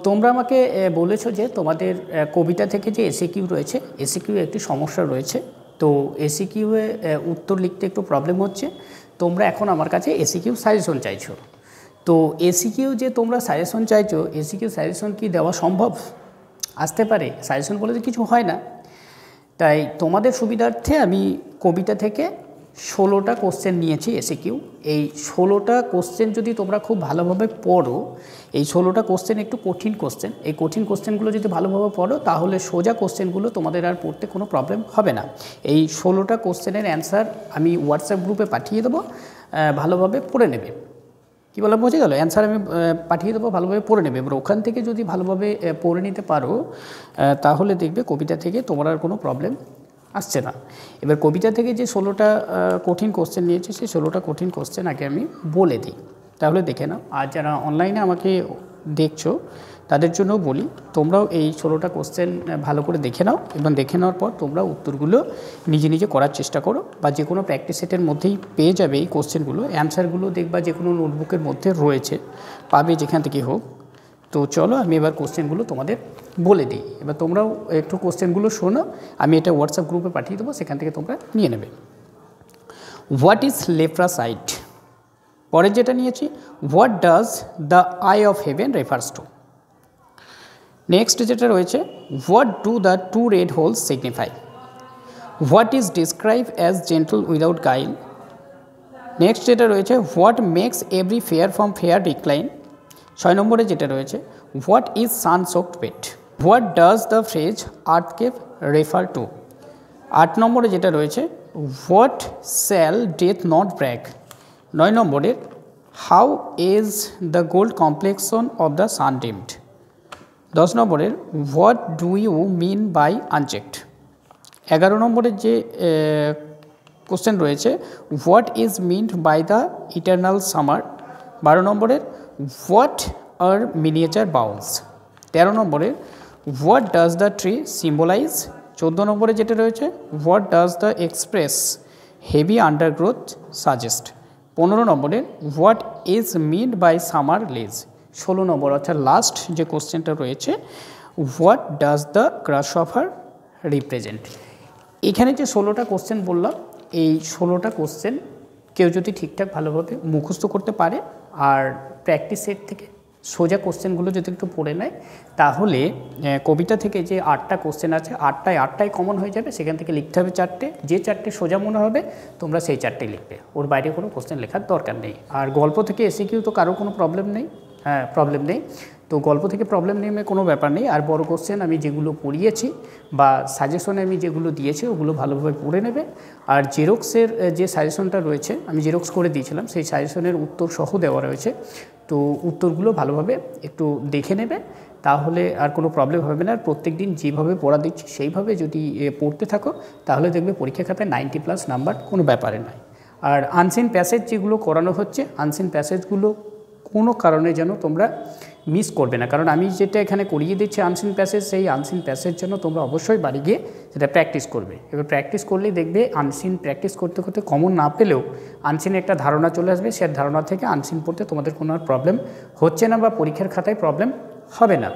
তোমরা আমাকে বলেছো যে তোমাদের কবিতা থেকে যে এসিকিউ রয়েছে, এসিকিউ একটি সমস্যা রয়েছে। তো এসিকিউয়ে উত্তর লিখতে একটু প্রবলেম হচ্ছে। তোমরা এখন আমার কাছে এসিকিউ সাজেশন চাইছো। তো এসিকিউ যে তোমরা সাজেশন চাইছো, এসিকিউ সাজেশন কি দেওয়া সম্ভব? আসতে পারে, সাজেশন বলে তো কিছু হয় না। তাই তোমাদের সুবিধার্থে আমি কবিতা থেকে 16টা কোশ্চেন নিয়েছি এসিকিউ। এই 16টা কোশ্চেন যদি তোমরা খুব ভালোভাবে পড়ো, এই 16টা কোশ্চেন একটু কঠিন কোশ্চেন, এই কঠিন কোশ্চেনগুলো যদি ভালোভাবে পড়ো তাহলে সোজা কোশ্চেনগুলো তোমাদের আর পড়তে কোনো প্রবলেম হবে না। এই 16টা কোশ্চেনের অ্যান্সার আমি হোয়াটসঅ্যাপ গ্রুপে পাঠিয়ে দেবো, ভালোভাবে পড়ে নেবে। কী বলা বোঝা গেল? অ্যান্সার আমি পাঠিয়ে দেবো, ভালোভাবে পড়ে নেবে। এবার ওখান থেকে যদি ভালোভাবে পড়ে নিতে পারো তাহলে দেখবে কবিতা থেকে তোমার আর কোনো প্রবলেম আসছে না। এবার কবিতা থেকে যে 16টা কঠিন কোশ্চেন নিয়েছে, সেই 16টা কঠিন কোশ্চেন আগে আমি বলে দিই, তাহলে দেখে নাও। আর যারা অনলাইনে আমাকে দেখছো তাদের জন্যও বলি, তোমরাও এই 16টা কোশ্চেন ভালো করে দেখে নাও এবং দেখে নেওয়ার পর তোমরা উত্তরগুলো নিজে নিজে করার চেষ্টা করো, বা যে কোনো প্র্যাকটিস সেটের মধ্যেই পেয়ে যাবে এই কোশ্চেনগুলো। অ্যান্সারগুলো দেখবা যে কোনো নোটবুকের মধ্যে রয়েছে, পাবে যেখান থেকে হোক। তো চলো আমি এবার কোশ্চেনগুলো তোমাদের বলে দিই। এবার তোমরাও একটু কোশ্চেনগুলো শোনো, আমি এটা হোয়াটসঅ্যাপ গ্রুপে পাঠিয়ে দেবো, সেখান থেকে তোমরা নিয়ে নেবে। What is leprosite? পরের যেটা নিয়েছি, what does the eye of heaven refers to? Next যেটা রয়েছে, what do the two red holes signify? What is describe as gentle without guile? Next যেটা রয়েছে, what makes every fair from fair decline? 6 নম্বরে যেটা রয়েছে, what is sun soaked pet? What does the phrase earth cave refer to? 8 নম্বরে যেটা রয়েছে, what shall death not BRAC? 9 নম্বরের, how is the gold complexion of the sun dimmed? 10 নম্বরের, what do you mean by unchecked? 11 নম্বরের যে question রয়েছে, what is meant by the eternal summer? 12 নম্বরের, what are miniature bounce? 13 নম্বরের, what does the tree symbolize? 14 নম্বরে যেটা রয়েছে, what does the express heavy undergrowth suggest? 15 নম্বরের, what is meant by summer lease? 16 number অর্থাৎ last যে কোশ্চেনটা রয়েছে, হোয়াট ডাজ দ্য গ্রাসহপার রিপ্রেজেন্ট? এখানে যে 16টা কোশ্চেন বললাম, এই 16টা কোশ্চেন কেউ যদি ঠিকঠাক ভালোভাবে মুখস্থ করতে পারে আর প্র্যাকটিস সেট থেকে সোজা কোশ্চেনগুলো যদি একটু পড়ে নেয়, তাহলে কবিতা থেকে যে 8টা কোশ্চেন আছে, 8টায় কমন হয়ে যাবে। সেখান থেকে লিখতে হবে 4টে, যে 4টে সোজা মনে হবে তোমরা সেই 4টেই লিখবে, ওর বাইরে কোনো কোশ্চেন লেখার দরকার নেই। আর গল্প থেকে এসিকিউ তো কারো কোনো প্রবলেম নেই, প্রবলেম নেই। তো গল্প থেকে প্রবলেম নেমে কোনো ব্যাপার নেই। আর বড় কোশ্চেন আমি যেগুলো পড়িয়েছি বা সাজেশনে আমি যেগুলো দিয়েছি ওগুলো ভালোভাবে পড়ে নেবে। আর জেরক্সের যে সাজেশনটা রয়েছে, আমি জেরক্স করে দিয়েছিলাম, সেই সাজেশনের উত্তর সহ দেওয়া রয়েছে। তো উত্তরগুলো ভালোভাবে একটু দেখে নেবে, তাহলে আর কোনো প্রবলেম হবে না। আর প্রত্যেক দিন যেভাবে পড়া দিচ্ছি সেইভাবে যদি পড়তে থাকো, তাহলে দেখবে পরীক্ষা খাতায় 90+ নাম্বার কোনো ব্যাপারে নয়। আর আনসিন প্যাসেজ যেগুলো করানো হচ্ছে, আনসিন প্যাসেজগুলো কোনো কারণে যেন তোমরা মিস করবে না। কারণ আমি যেটা এখানে করিয়ে দিচ্ছি আনসিন প্যাসেজ, সেই আনসিন প্যাসেজ যেন তোমরা অবশ্যই বাড়ি গিয়ে সেটা প্র্যাকটিস করবে। এবার প্র্যাকটিস করলেই দেখবে আনসিন প্র্যাকটিস করতে করতে কমন না পেলেও আনসিনে একটা ধারণা চলে আসবে, সে ধারণা থেকে আনসিন পড়তে তোমাদের কোনো আর প্রবলেম হচ্ছে না, বা পরীক্ষার খাতায় প্রবলেম হবে না।